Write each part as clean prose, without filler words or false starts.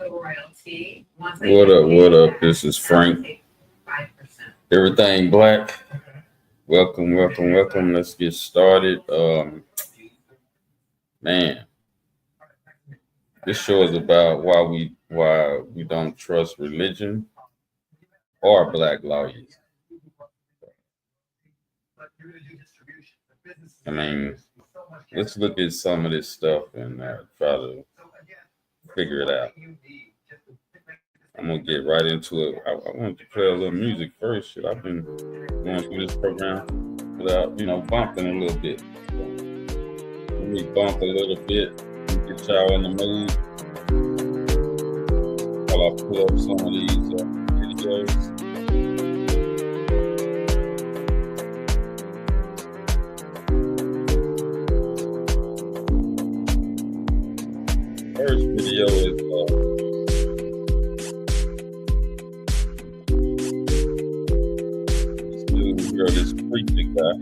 What up? What up? This is Frank. Everything black. Welcome, welcome, welcome. Let's get started. Man, this show is about why we don't trust religion or black lawyers. I mean, let's look at some of this stuff and try to figure it out. I'm gonna get right into it. I want to play a little music first. Shit, I've been going through this program without, bumping a little bit. Let me bump a little bit, get y'all in the mood while I pull up some of these videos. First video is this preacher guy.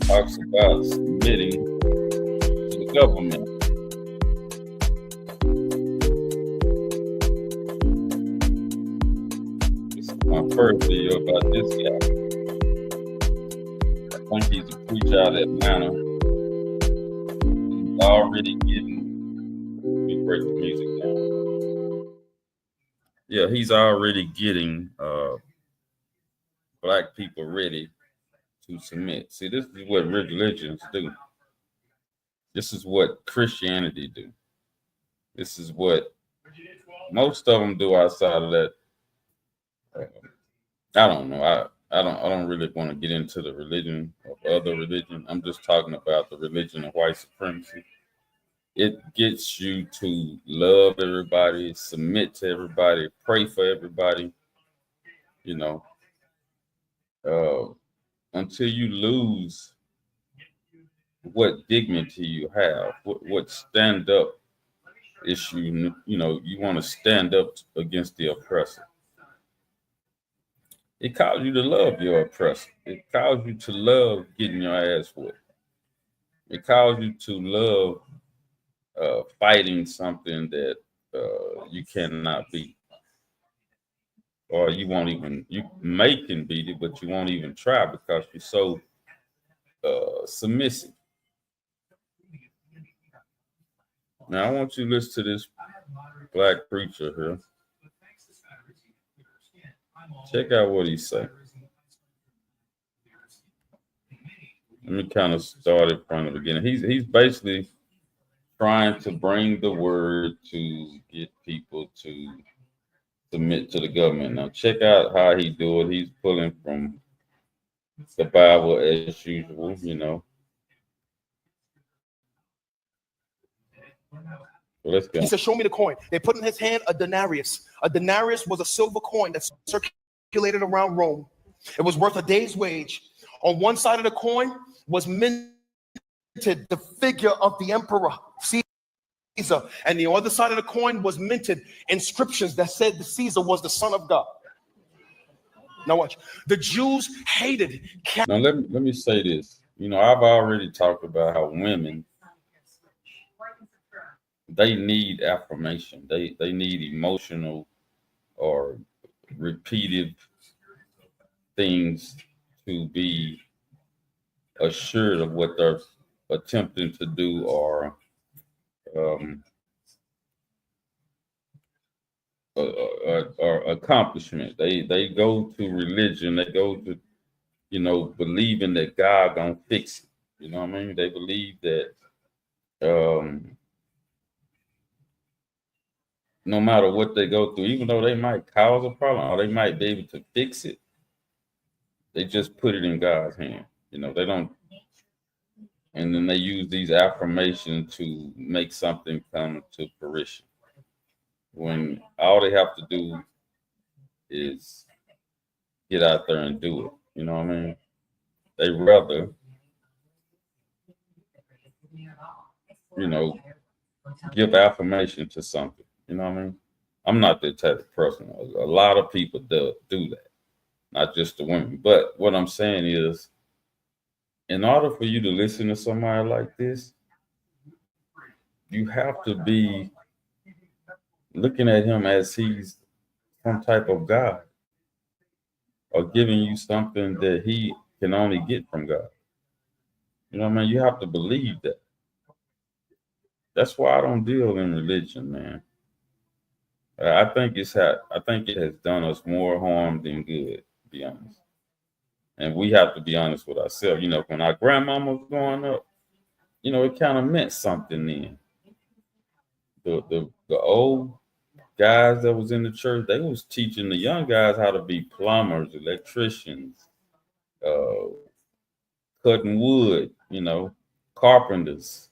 Talks about submitting to the government. This is my first video about this guy. I think he's a preacher out of Atlanta. He's already getting break the music down. Yeah, he's already getting black people ready to submit. See, this is what religions do. This is what Christianity do. This is what most of them do outside of that. I don't know. I don't really want to get into the religion of other religion. I'm just talking about the religion of white supremacy. It gets you to love everybody, submit to everybody, pray for everybody, until you lose what dignity you have, what stand up issue, you want to stand up against the oppressor. It calls you to love your oppressor. It calls you to love getting your ass whooped. It calls you to love fighting something that you cannot beat, or you can beat it, but you won't even try because you're so submissive. Now I want you to listen to this black preacher here. Check out what he say. Let me kind of start it from the beginning. He's basically trying to bring the word to get people to submit to the government. Now check out how he do it. He's pulling from the Bible as usual, So let's go. He said, "Show me the coin." They put in his hand a denarius. A denarius was a silver coin that circulated around Rome. It was worth a day's wage. On one side of the coin was minted the figure of the emperor Caesar, and the other side of the coin was minted inscriptions that said that Caesar was the son of God. Now watch. The Jews hated. Now let me say this. I've already talked about how women, they need affirmation. They need emotional or repeated things to be assured of what they're attempting to do or accomplishment. They go to religion. They go to believing that God gonna fix it. You know what I mean? They believe that no matter what they go through, even though they might cause a problem or they might be able to fix it, they just put it in God's hand. They don't. And then they use these affirmations to make something come to fruition, when all they have to do is get out there and do it. You know what I mean? They rather, give affirmation to something. You know what I mean? I'm not that type of person. A lot of people do that. not just the women. But what I'm saying is, in order for you to listen to somebody like this, you have to be looking at him as he's some type of God, or giving you something that he can only get from God. You know what I mean? You have to believe that. That's why I don't deal in religion, man. I think it has done us more harm than good, to be honest. And we have to be honest with ourselves. You know, when our grandmama was growing up, you know, it kind of meant something then. The old guys that was in the church, they was teaching the young guys how to be plumbers, electricians, uh, cutting wood, you know, carpenters.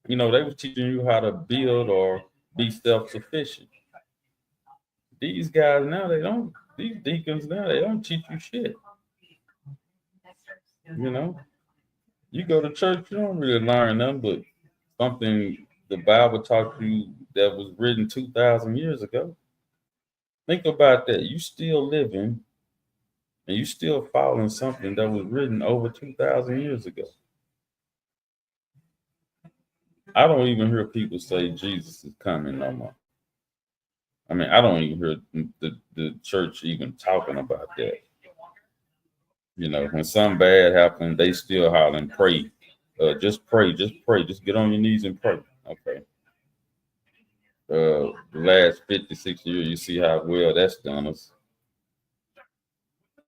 You know, they was teaching you how to build or be self-sufficient. These guys now, these deacons now, they don't teach you shit. You know, you go to church, you don't really learn them, but something the Bible taught you that was written 2,000 years ago. Think about that. You still living and you still following something that was written over 2,000 years ago. I don't even hear people say Jesus is coming no more. I mean, I don't even hear the church even talking about that. You know, when something bad happens, they still hollering, pray. Just pray, just pray, just get on your knees and pray. Okay. The last 56 years, you see how well that's done us.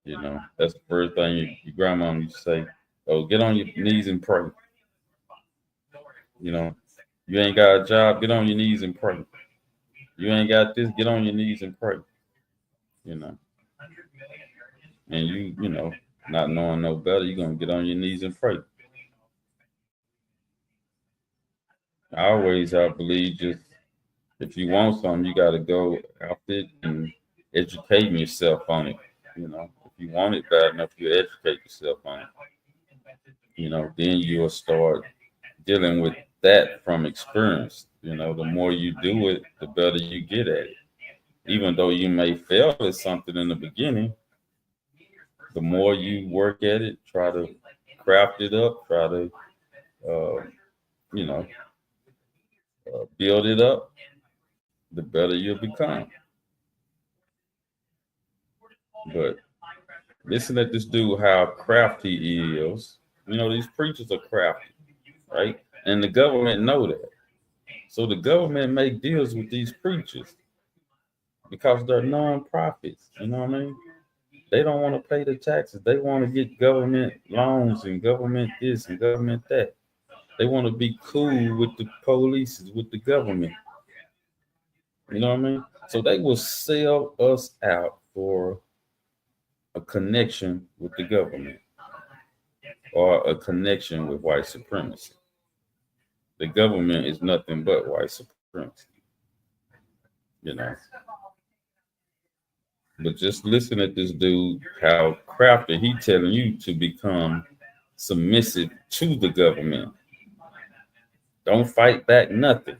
You know, that's the first thing your grandma used to say. Oh, get on your knees and pray. You know, you ain't got a job, get on your knees and pray. You ain't got this, get on your knees and pray. You know. And you know, not knowing no better, you're gonna get on your knees and pray. I always have believed just if you want something, you gotta go after it and educating yourself on it. You know, if you want it bad enough, you educate yourself on it. You know, then you'll start dealing with that from experience. You know, the more you do it, the better you get at it. Even though you may fail at something in the beginning, the more you work at it, try to craft it up, try to, you know, build it up, the better you'll become. But listen at this dude, how crafty he is. You know, these preachers are crafty, right? And the government know that. So the government make deals with these preachers because they're non-profits. You know what I mean? They don't want to pay the taxes. They want to get government loans and government this and government that. They want to be cool with the police, with the government. You know what I mean? So they will sell us out for a connection with the government or a connection with white supremacy. The government is nothing but white supremacy. You know. But just listen at this dude, how crafty he telling you to become submissive to the government. Don't fight back nothing.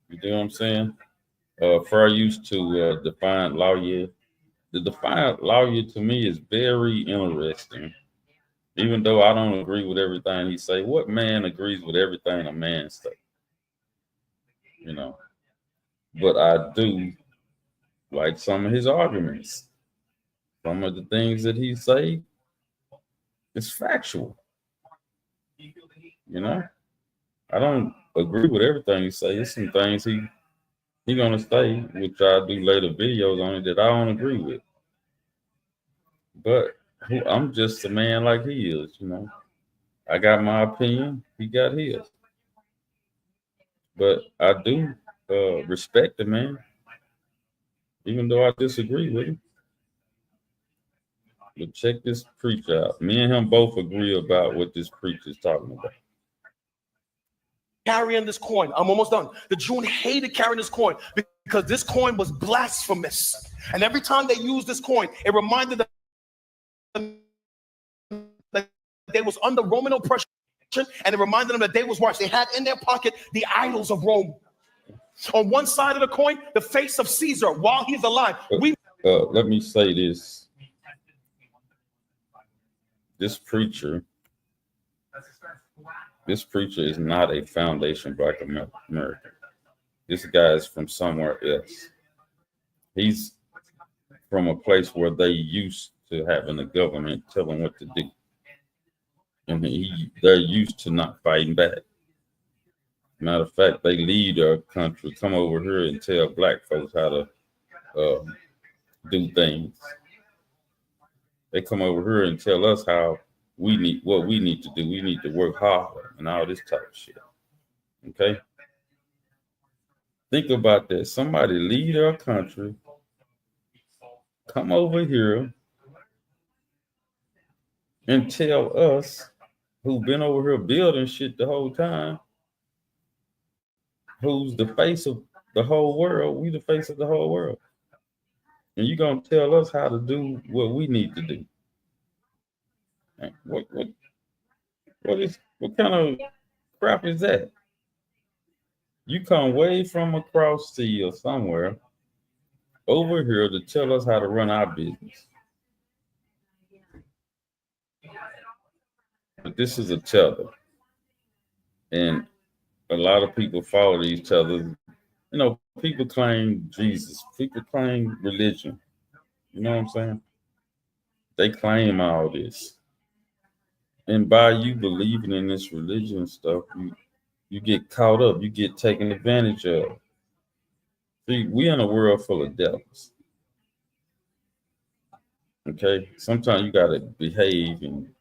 You know what I'm saying? Fur used to define lawyer. The defiant lawyer to me is very interesting. Even though I don't agree with everything he say, what man agrees with everything a man say? You know, but I do like some of his arguments. Some of the things that he say is factual. You know, I don't agree with everything he say. There's some things he gonna say, which I do later videos on it, that I don't agree with. But I'm just a man like he is, you know. I got my opinion, he got his. But I do respect the man, even though I disagree with him. But check this preacher out. Me and him both agree about what this preacher is talking about. Carrying this coin, I'm almost done. The Jews hated carrying this coin because this coin was blasphemous. And every time they used this coin, it reminded them that they was under Roman oppression, and it reminded them that they was watched. They had in their pocket the idols of Rome. On one side of the coin, the face of Caesar while he's alive. Let me say this. This preacher is not a Foundation Black American. This guy is from somewhere else. He's from a place where they used to having the government tell them what to do. And they're used to not fighting back. Matter of fact, they lead our country, come over here and tell black folks how to do things. They come over here and tell us what we need to do. We need to work harder and all this type of shit. Okay? Think about that. Somebody lead our country, come over here and tell us who've been over here building shit the whole time, who's the face of the whole world. We the face of the whole world. And you're going to tell us how to do what we need to do. What kind of crap is that? You come way from across sea or somewhere over here to tell us how to run our business. But this is a tether. And a lot of people follow these tethers. You know, people claim Jesus. People claim religion. You know what I'm saying? They claim all this. And by you believing in this religion stuff, you get caught up. You get taken advantage of. See, we in a world full of devils. Okay? Sometimes you got to behave and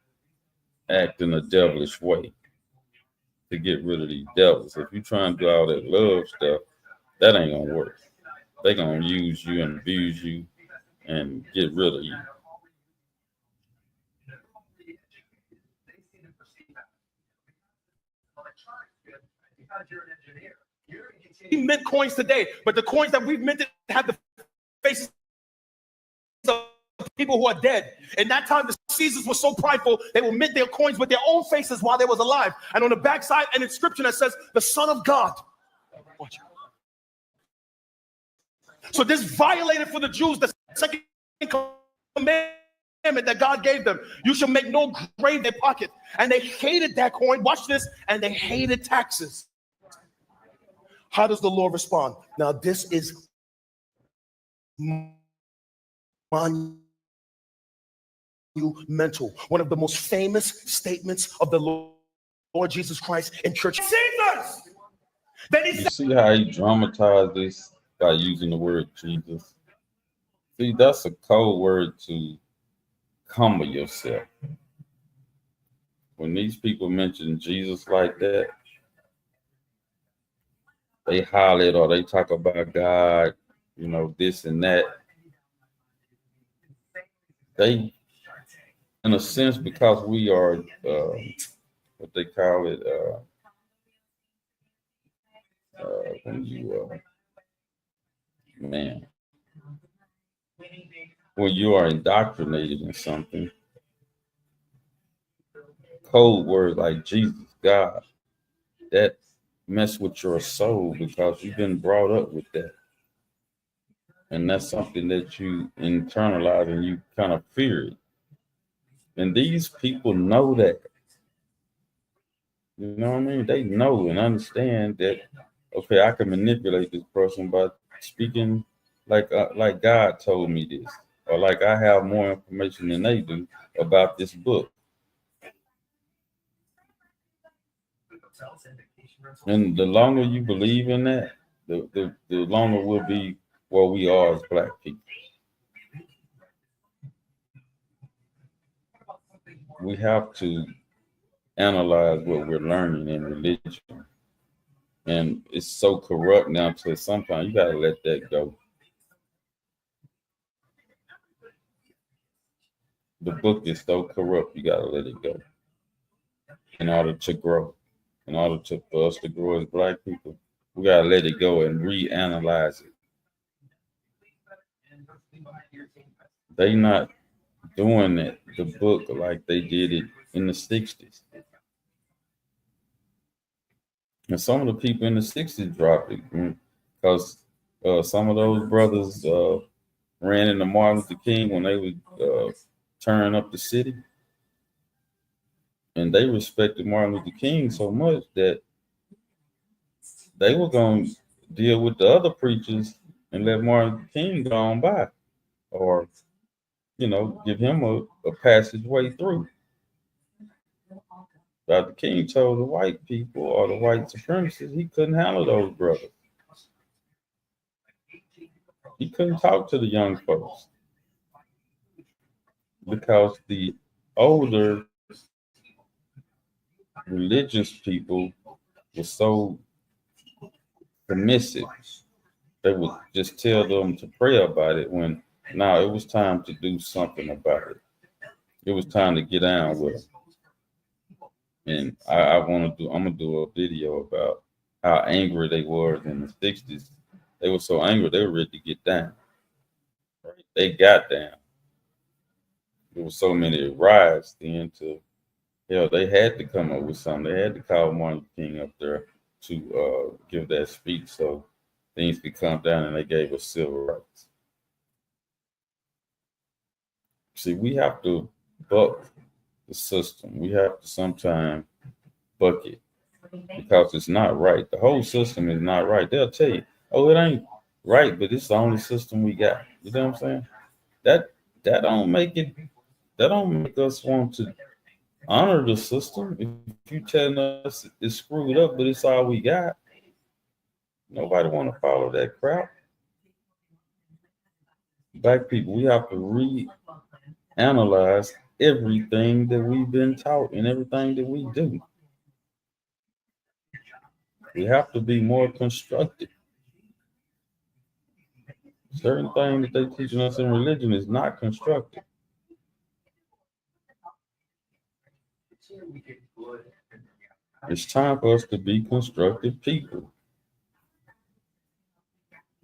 act in a devilish way to get rid of these devils. If you try and do all that love stuff, that ain't gonna work. They gonna use you and abuse you and get rid of you. We mint coins today, but the coins that we've minted have the faces of people who are dead. In that time, the Caesars were so prideful, they will mint their coins with their own faces while they was alive. And on the backside, an inscription that says, the Son of God. Watch it. So this violated for the Jews the second commandment that God gave them. You shall make no grave in their pocket. And they hated that coin. Watch this. And they hated taxes. How does the Lord respond? Now, this is monumental. One of the most famous statements of the Lord Jesus Christ in church. Jesus! Then he You see how he dramatized this by using the word Jesus? See, that's a code word to humble yourself. When these people mention Jesus like that, they holler or they talk about God, you know, this and that. They, in a sense, because we are what they call it, when you are indoctrinated in something, code words like Jesus, God, that mess with your soul because you've been brought up with that. And that's something that you internalize and you kind of fear it. And these people know that. You know what I mean? They know and understand that, okay, I can manipulate this person by speaking like God told me this, or like I have more information than they do about this book. And the longer you believe in that, the longer we'll be where we are as Black people. We have to analyze what we're learning in religion. And it's so corrupt now to sometimes you gotta let that go. The book is so corrupt, you gotta let it go. In order to grow. For us to grow as Black people, we gotta let it go and reanalyze it. They not doing it, the book, like they did it in the 60s. And some of the people in the 60s dropped it because some of those brothers ran into Martin Luther King when they would turn up the city. And they respected Martin Luther King so much that they were going to deal with the other preachers and let Martin Luther King go on by, or, give him a passageway through. Dr. King told the white people or the white supremacists he couldn't handle those brothers. He couldn't talk to the young folks because the older religious people were so submissive. They would just tell them to pray about it when now it was time to do something about it. It was time to get down with them. And I'm gonna do a video about how angry they were in the 60s. They were so angry they were ready to get down. Right? They got down. There were so many riots then they had to come up with something. They had to call Martin Luther King up there to give that speech so things could come down, and they gave us civil rights. See, we have to buck the system. We have to sometimes buck it because it's not right. The whole system is not right. They'll tell you, oh, it ain't right, but it's the only system we got. You know what I'm saying? That don't make us want to honor the system. If you telling us it's screwed up, but it's all we got, nobody want to follow that crap. Black people, we have to reanalyze everything that we've been taught and everything that we do. We have to be more constructive. Certain things that they're teaching us in religion is not constructive. It's time for us to be constructive people.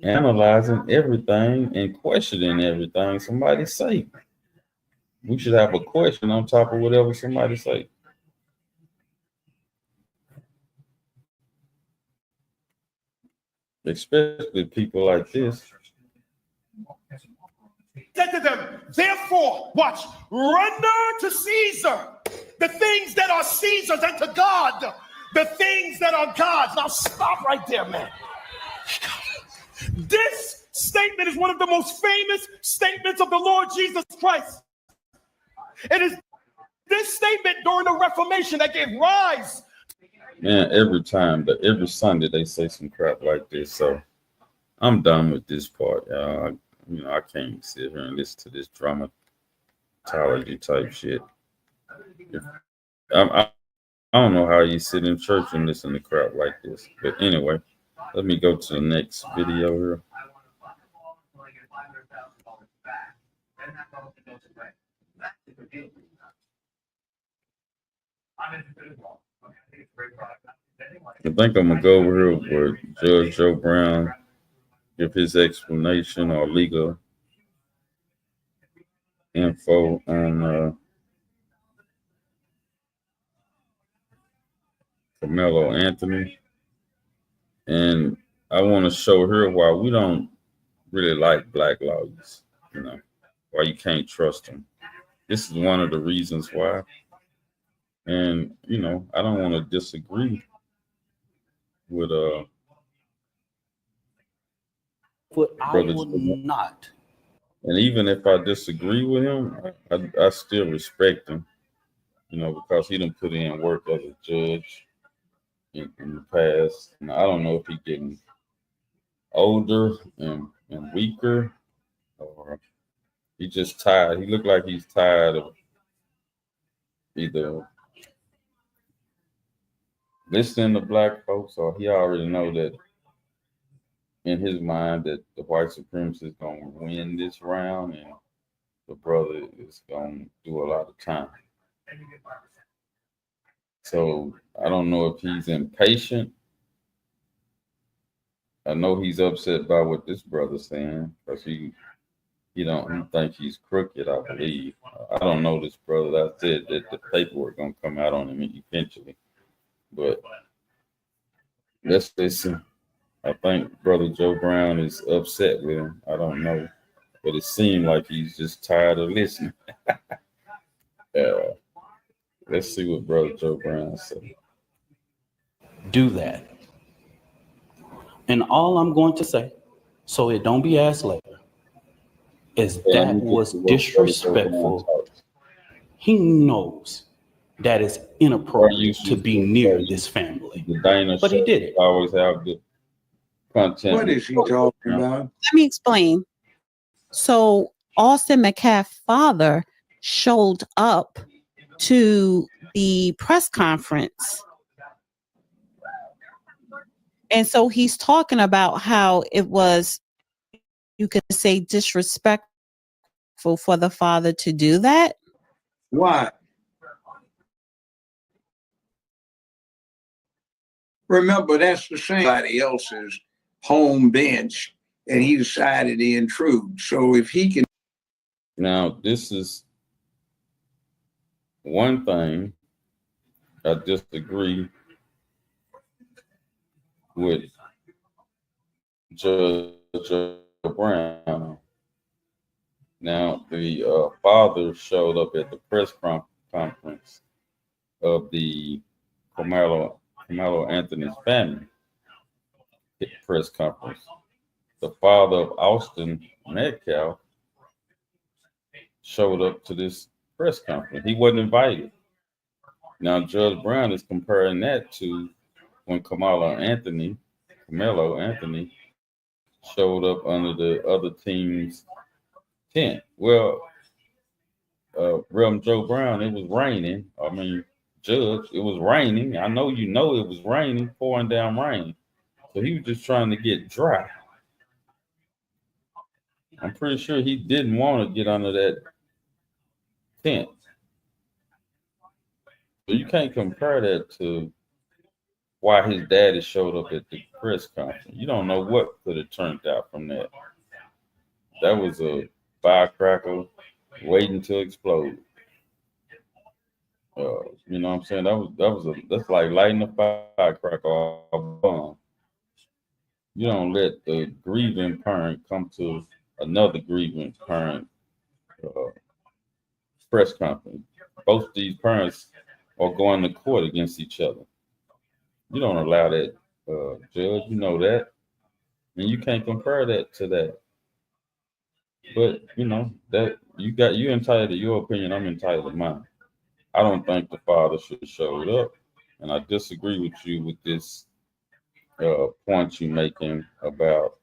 Analyzing everything and questioning everything somebody say. We should have a question on top of whatever somebody say. Especially people like this. Said to them, therefore, watch, render to Caesar the things that are Caesar's, and to God the things that are God's. Now stop right there, man. This statement is one of the most famous statements of the Lord Jesus Christ. It is this statement during the Reformation that gave rise. Man, every Sunday they say some crap like this. So I'm done with this part, y'all. I can't sit here and listen to this dramatology type shit. I don't know how you sit in church and listen to crap like this. But anyway, let me go to the next video here. I think I'm gonna go over here where Judge Joe Brown give his explanation or legal info on Carmelo Anthony. And I want to show her why we don't really like black lawyers, why you can't trust them. This is one of the reasons why. And, I don't want to disagree with but I would not. And even if I disagree with him, I still respect him, because he done put in work as a judge in the past. And I don't know if he's getting older and weaker, or he just tired. He looked like he's tired of either listening to black folks, or he already know that in his mind that the white supremacists is going to win this round and the brother is going to do a lot of time. So I don't know if he's impatient. I know he's upset by what this brother's saying because he think he's crooked, I believe. I don't know this brother. I said that the paperwork going to come out on him eventually. But let's listen. I think Brother Joe Brown is upset with him. I don't know. but it seemed like he's just tired of listening. Let's see what Brother Joe Brown said. Do that. And all I'm going to say, so it don't be asked later, is that was disrespectful. He knows that it's inappropriate to be near this family, but he did it. Always have good content. What is he talking about? Let me explain. So Austin McCaff's father showed up to the press conference. And so he's talking about how it was, you could say, disrespectful for the father to do that. Why? Remember, that's the same somebody else's home bench, and he decided to intrude. So if he can. Now, this is one thing I disagree with Judge Brown. Now, the father showed up at the press conference of the Carmelo Anthony's family press conference. The father of Austin Metcalf showed up to this press conference. He wasn't invited. Now, Judge Brown is comparing that to when Carmelo Anthony showed up under the other team's tent. Well, Reverend Joe Brown, it was raining. I mean, Judge, it was raining. I know you know it was raining, pouring down rain. So he was just trying to get dry. I'm pretty sure he didn't want to get under that tent. So you can't compare that to why his daddy showed up at the press conference. You don't know what could have turned out from that. That was a firecracker waiting to explode. You know what I'm saying? That's like lighting a firecracker off a bomb. You don't let the grieving parent come to another grieving parent press conference. Both these parents are going to court against each other. You don't allow that, Judge. You know that, and you can't compare that to that. But you know that you entitled to your opinion. I'm entitled to mine. I don't think the father should have showed up, and I disagree with you with this point you're making about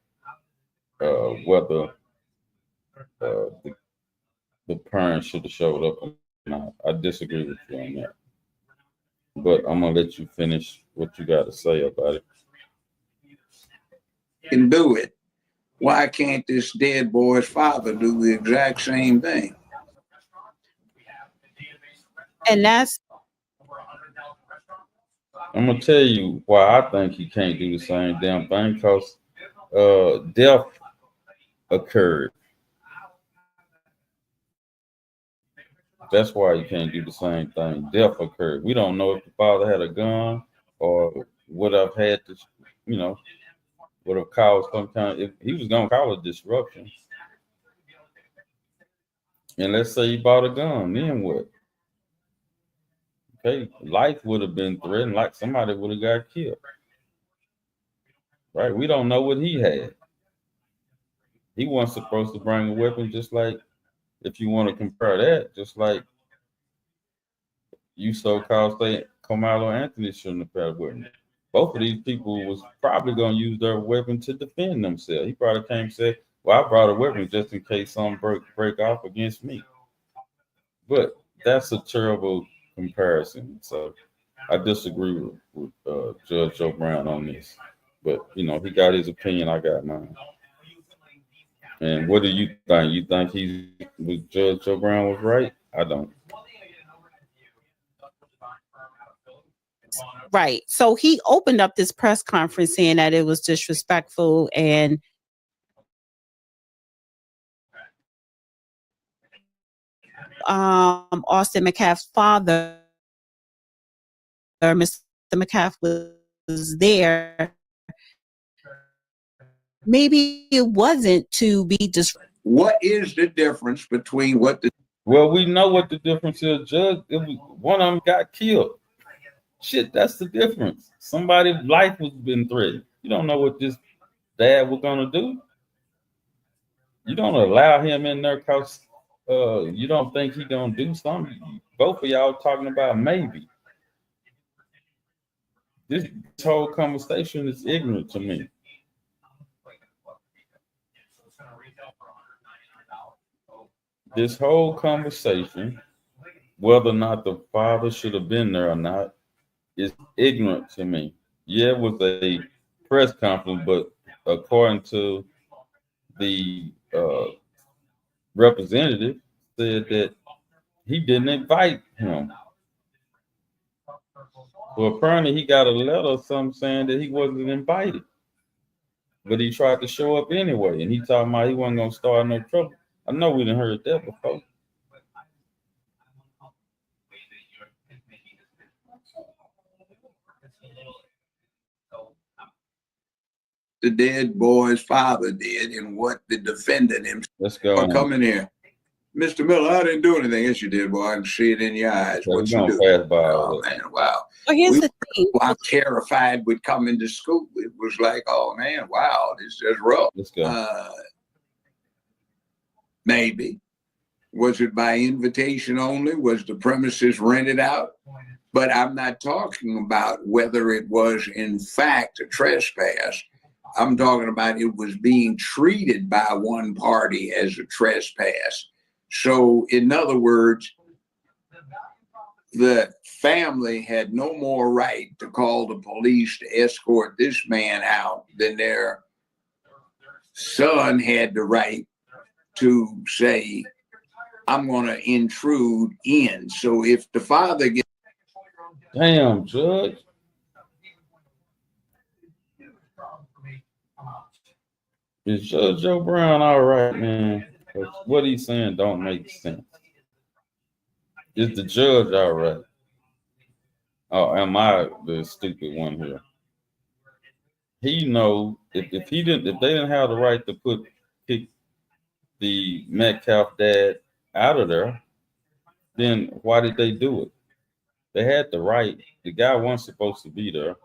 whether the parents should have showed up or not. I disagree with you on that. But I'm gonna let you finish what you got to say about it. Can do it. Why can't this dead boy's father do the exact same thing? And that's, I'm gonna tell you why I think he can't do the same damn thing, because death occurred. That's why you can't do the same thing. Death occurred. We don't know if the father had a gun or would have had to, would have caused some kind of, if he was gonna cause a disruption. And let's say he bought a gun, then what? Okay, life would have been threatened, like somebody would have got killed. Right? We don't know what he had. He wasn't supposed to bring a weapon, just like, if you want to compare that, just like you so-called say Carmelo Anthony shouldn't have had a weapon. Both of these people was probably going to use their weapon to defend themselves. He probably came and said, well, I brought a weapon just in case something break off against me. But that's a terrible comparison. So I disagree with Judge Joe Brown on this. But, he got his opinion, I got mine. And what do you think? You think Judge Joe Brown was right? I don't. right. So he opened up this press conference saying that it was disrespectful, and Austin McCaff's father, Mr. McCaff, was there. Maybe it wasn't to be What is the difference between what the Well, we know what the difference is, Judge. One of them got killed. Shit, that's the difference. Somebody's life was been threatened. You don't know what this dad was gonna do. You don't allow him in there because you don't think he gonna do something. Both of y'all talking about maybe. This whole conversation is ignorant to me. This whole conversation, whether or not the father should have been there or not, is ignorant to me. Yeah, it was a press conference, but according to the representative, said that he didn't invite him. Well, apparently he got a letter or something saying that he wasn't invited, but he tried to show up anyway, and he talking about he wasn't gonna start no trouble. I know we didn't heard that before. the dead boy's father did and what the defendant himself. Let's go. Oh, come in here. Mr. Miller, I didn't do anything. Yes, you did, boy. I can see it in your eyes. So what you do? pass by oh, man, wow. Well, here's the thing. I'm terrified with coming to school. It was like, oh, man, wow, this is rough. Let's go. Maybe. Was it by invitation only? Was the premises rented out? But I'm not talking about whether it was, in fact, a trespass. I'm talking about it was being treated by one party as a trespass. So, in other words, the family had no more right to call the police to escort this man out than their son had the right to say, I'm going to intrude in. So if the father gets... Damn, Judge. Is Judge Joe Brown all right, man? What he's saying don't make sense. Is the judge all right? Oh, am I the stupid one here? He know if they didn't have the right to pick the Metcalf dad out of there, then why did they do it? They had the right. The guy wasn't supposed to be there.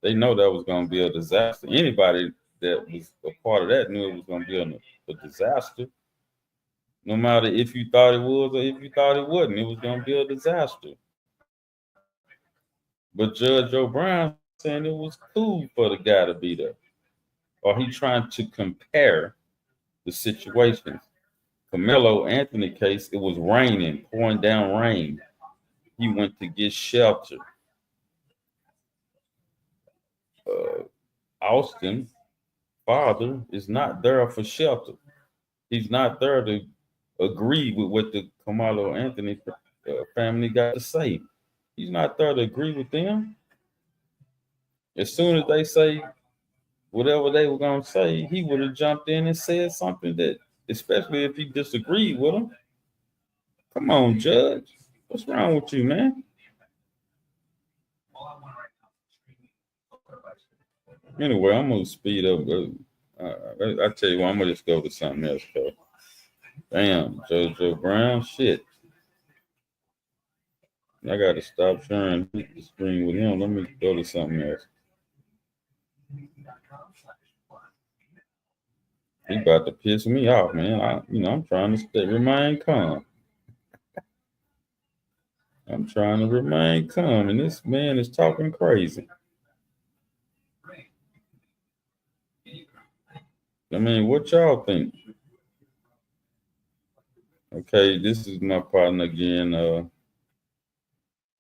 They know that was going to be a disaster. Anybody that was a part of that knew it was going to be a disaster. No matter if you thought it was or if you thought it wasn't, it was going to be a disaster. But Judge O'Brien saying it was cool for the guy to be there. Or he trying to compare the situations. Carmelo Anthony case, it was raining, pouring down rain. He went to get shelter. Austin, father, is not there for shelter. He's not there to agree with what the Carmelo Anthony family got to say. He's not there to agree with them. As soon as they say whatever they were going to say, he would have jumped in and said something that, especially if he disagreed with them. Come on, Judge. What's wrong with you, man? Anyway, I'm going to speed up. I tell you what, I'm going to just go to something else, though. Damn, JoJo Brown, shit. I got to stop sharing the screen with him. Let me go to something else. He about to piss me off, man. I'm trying to remain calm. I'm trying to remain calm, and this man is talking crazy. I mean, what y'all think? Okay, this is my partner again,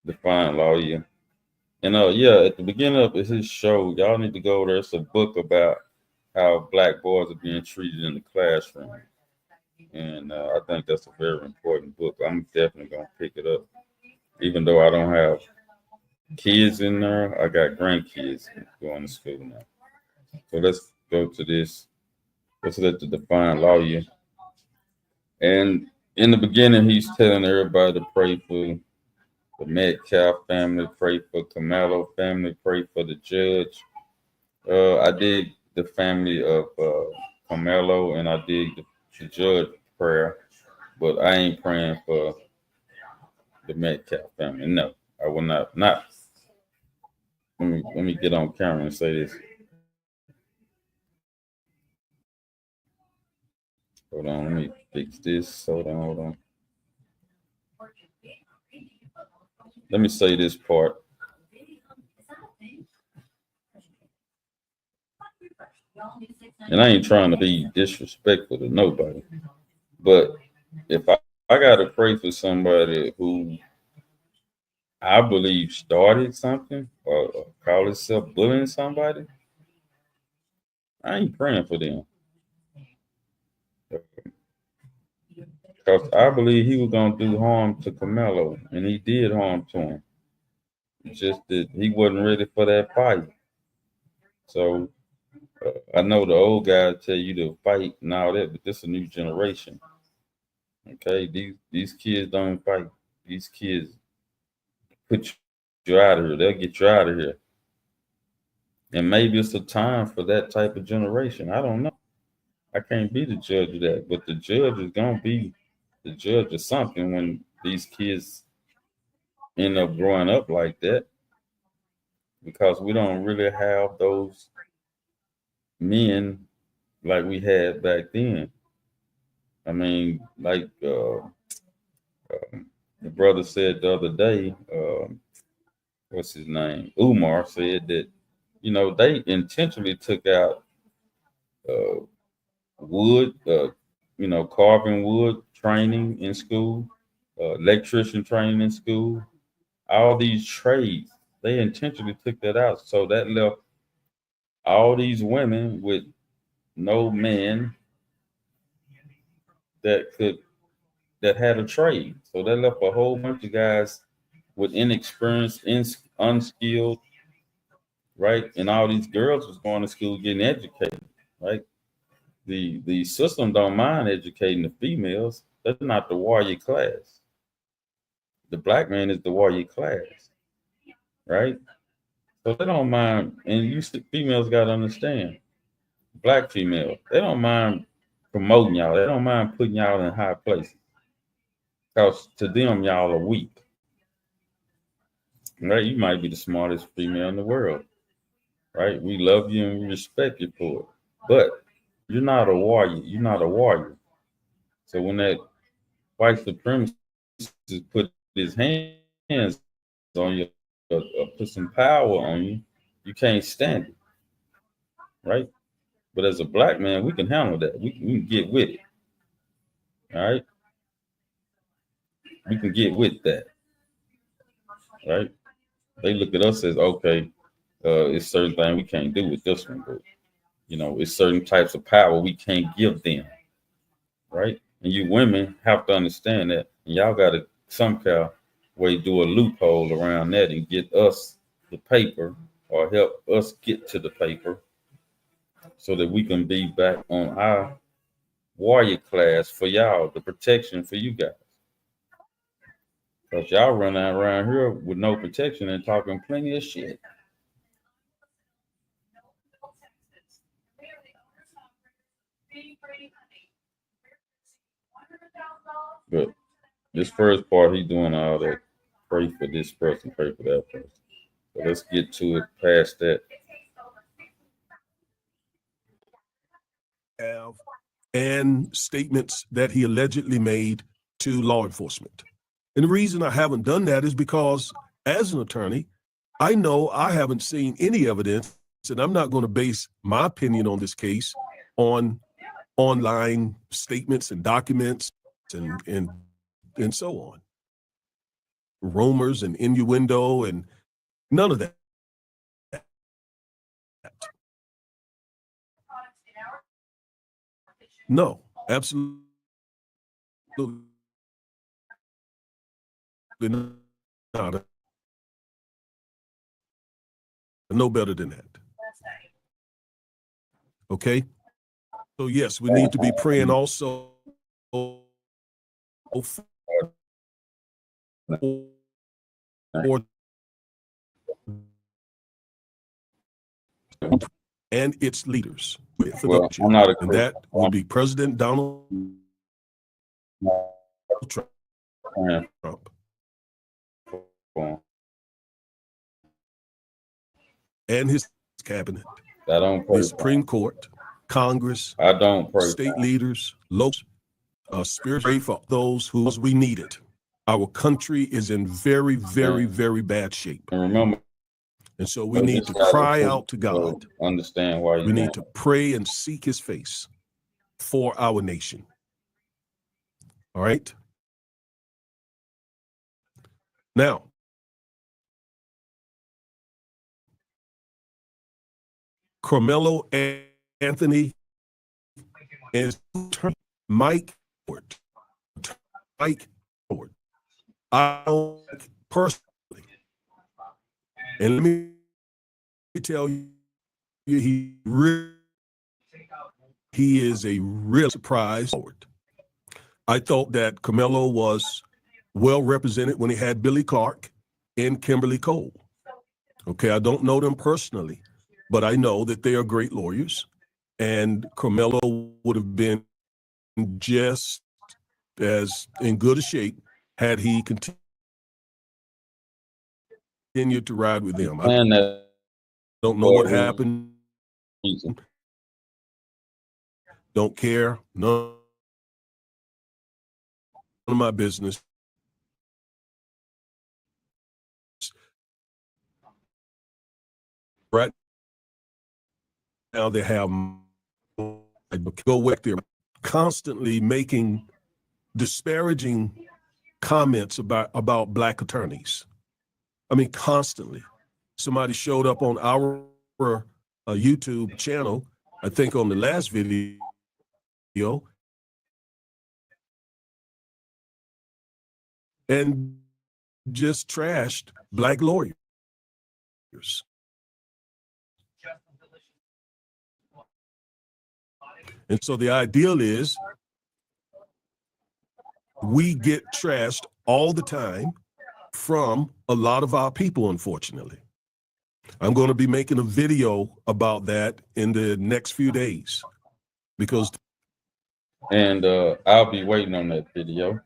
Defiant Lawyer. And yeah, at the beginning of his show, y'all need to go there. It's a book about how black boys are being treated in the classroom. And I think that's a very important book. I'm definitely going to pick it up. Even though I don't have kids in there, I got grandkids going to school now. So let's go to this. Let's let the Defiant Lawyer. And in the beginning, he's telling everybody to pray for the Metcalf family, pray for Carmelo family, pray for the judge. I did the family of Carmelo, and I did the judge prayer, but I ain't praying for the Metcalf family. No, I will not. Not. Let me get on camera and say this. Hold on, let me fix this. Hold on. Let me say this part. And I ain't trying to be disrespectful to nobody, but if I gotta pray for somebody who I believe started something or call itself bullying somebody, I ain't praying for them. Because I believe he was gonna do harm to Camelo, and he did harm to him. It's just that he wasn't ready for that fight. So I know the old guys tell you to fight and all that, but this is a new generation. Okay, these kids don't fight. These kids put you out of here. They'll get you out of here. And maybe it's a time for that type of generation. I don't know. I can't be the judge of that, but the judge is gonna be the judge of something when these kids end up growing up like that, because we don't really have those men like we had back then. I mean, like the brother said the other day, what's his name? Umar said that, they intentionally took out uh, wood, carving wood training in school, electrician training in school, all these trades. They intentionally took that out. So that left all these women with no man that had a trade. So that left a whole bunch of guys with inexperienced, unskilled, right? And all these girls was going to school getting educated, right? The system don't mind educating the females. That's not the warrior class. The black man is the warrior class, right? So they don't mind, and females got to understand, black females, they don't mind promoting y'all. They don't mind putting y'all in high places, because to them, y'all are weak. Right? You might be the smartest female in the world, right? We love you and we respect you for it. But you're not a warrior. You're not a warrior. So when that white supremacist put his hands on you, put some power on you, you can't stand it, right? But as a black man, we can handle that. We can get with it, all right? We can get with that, right? They look at us as, okay, it's certain things we can't do with this one, but it's certain types of power we can't give them, right? And you women have to understand that, and y'all got to some kind of way do a loophole around that and get us the paper, or help us get to the paper, so that we can be back on our warrior class for y'all, the protection for you guys. Because y'all running around here with no protection and talking plenty of shit. But this first part, he doing all that. Pray for this person, pray for that person. So let's get to it past that. And statements that he allegedly made to law enforcement. And the reason I haven't done that is because, as an attorney, I know I haven't seen any evidence, and I'm not going to base my opinion on this case on online statements and documents and so on. Rumors and innuendo and none of that. No, absolutely not. No better than that. Okay? So yes, we need to be praying also for and its leaders for Well, the I'm not a and that will be President Donald Trump. And his cabinet, I don't pray the Supreme Court, Congress, I don't pray state leaders, local, spiritually for those who we need it. Our country is in very, very, very bad shape. And remember, and so we need to cry out to God. Understand why we need to pray and seek his face for our nation. All right. Now, Carmelo Anthony and Mike Howard. I don't personally, and let me tell you, he is a real surprise. I thought that Carmelo was well represented when he had Billy Clark and Kimberly Cole. Okay, I don't know them personally, but I know that they are great lawyers, and Carmelo would have been just as in good a shape had he continued to ride with them. I don't know what happened. Don't care. None of my business. Right now they have go with their constantly making disparaging comments about black attorneys. I mean, constantly. Somebody showed up on our YouTube channel, I think on the last video, and just trashed black lawyers. And so the ideal is we get trashed all the time from a lot of our people, unfortunately. I'm going to be making a video about that in the next few days because. And I'll be waiting on that video.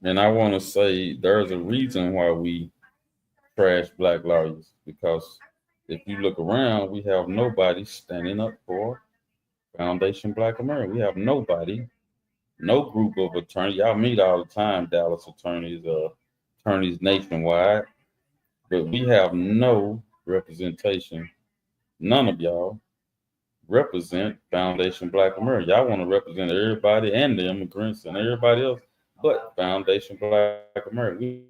And I want to say there's a reason why we trash black lawyers, because if you look around, we have nobody standing up for Foundation Black America. We have nobody, no group of attorneys. Y'all meet all the time, Dallas attorneys, attorneys nationwide, but we have no representation. None of y'all represent Foundation Black America. Y'all want to represent everybody and the immigrants and everybody else, but Foundation Black America. We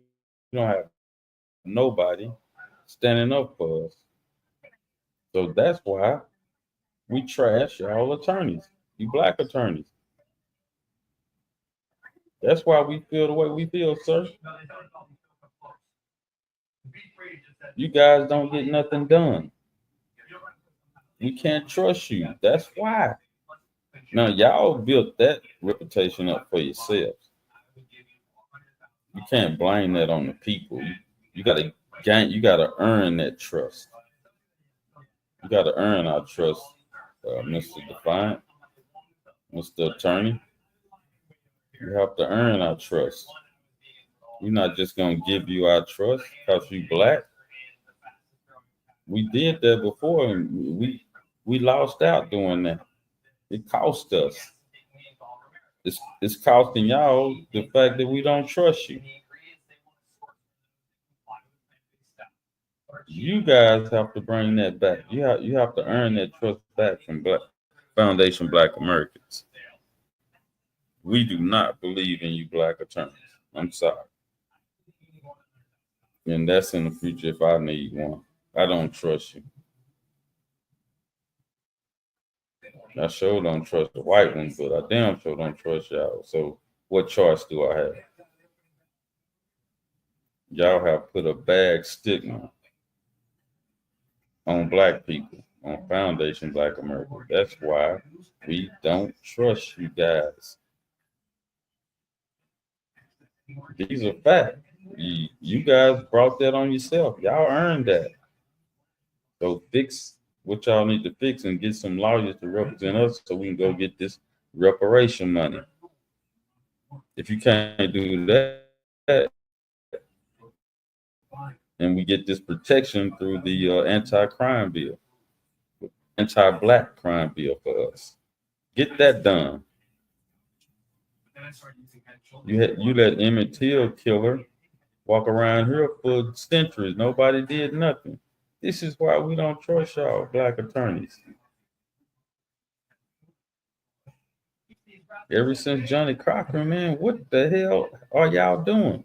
don't have nobody standing up for us. So that's why we trash y'all attorneys, you black attorneys. That's why we feel the way we feel, sir. You guys don't get nothing done. We can't trust you. That's why. Now, y'all built that reputation up for yourselves. You can't blame that on the people. You gotta earn that trust. You gotta earn our trust, Mr. Defiant, Mr. Attorney. You have to earn our trust. We're not just gonna give you our trust because you black. We did that before, and we lost out doing that. It cost us. It's costing y'all the fact that we don't trust you. You guys have to bring that back. You have to earn that trust back from Foundation Black Americans. We do not believe in you black attorneys. I'm sorry. And that's in the future if I need one. I don't trust you. I sure don't trust the white ones, but I damn sure don't trust y'all. So what choice do I have? Y'all have put a bad stigma on black people, on Foundation Black America. That's why we don't trust you guys. These are facts. You guys brought that on yourself. Y'all earned that. Go fix what y'all need to fix and get some lawyers to represent us so we can go get this reparation money. If you can't do that, and we get this protection through the anti-crime bill, anti-black crime bill for us. Get that done. You let Emmett Till killer walk around here for centuries. Nobody did nothing. This is why we don't trust y'all black attorneys. Ever since Johnny Cochran, man, what the hell are y'all doing?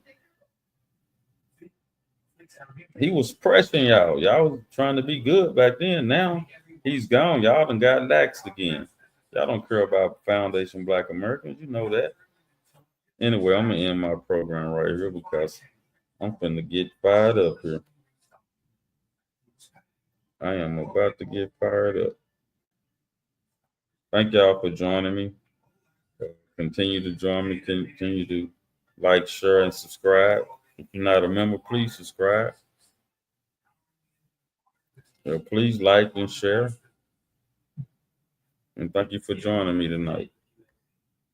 He was pressing y'all. Y'all was trying to be good back then. Now he's gone. Y'all done got laxed again. Y'all don't care about Foundation Black Americans. You know that. Anyway, I'm going to end my program right here because I'm finna get fired up here. I am about to get fired up. Thank y'all for joining me. Continue to join me. Continue to like, share, and subscribe. If you're not a member, please subscribe. Please like and share. And thank you for joining me tonight.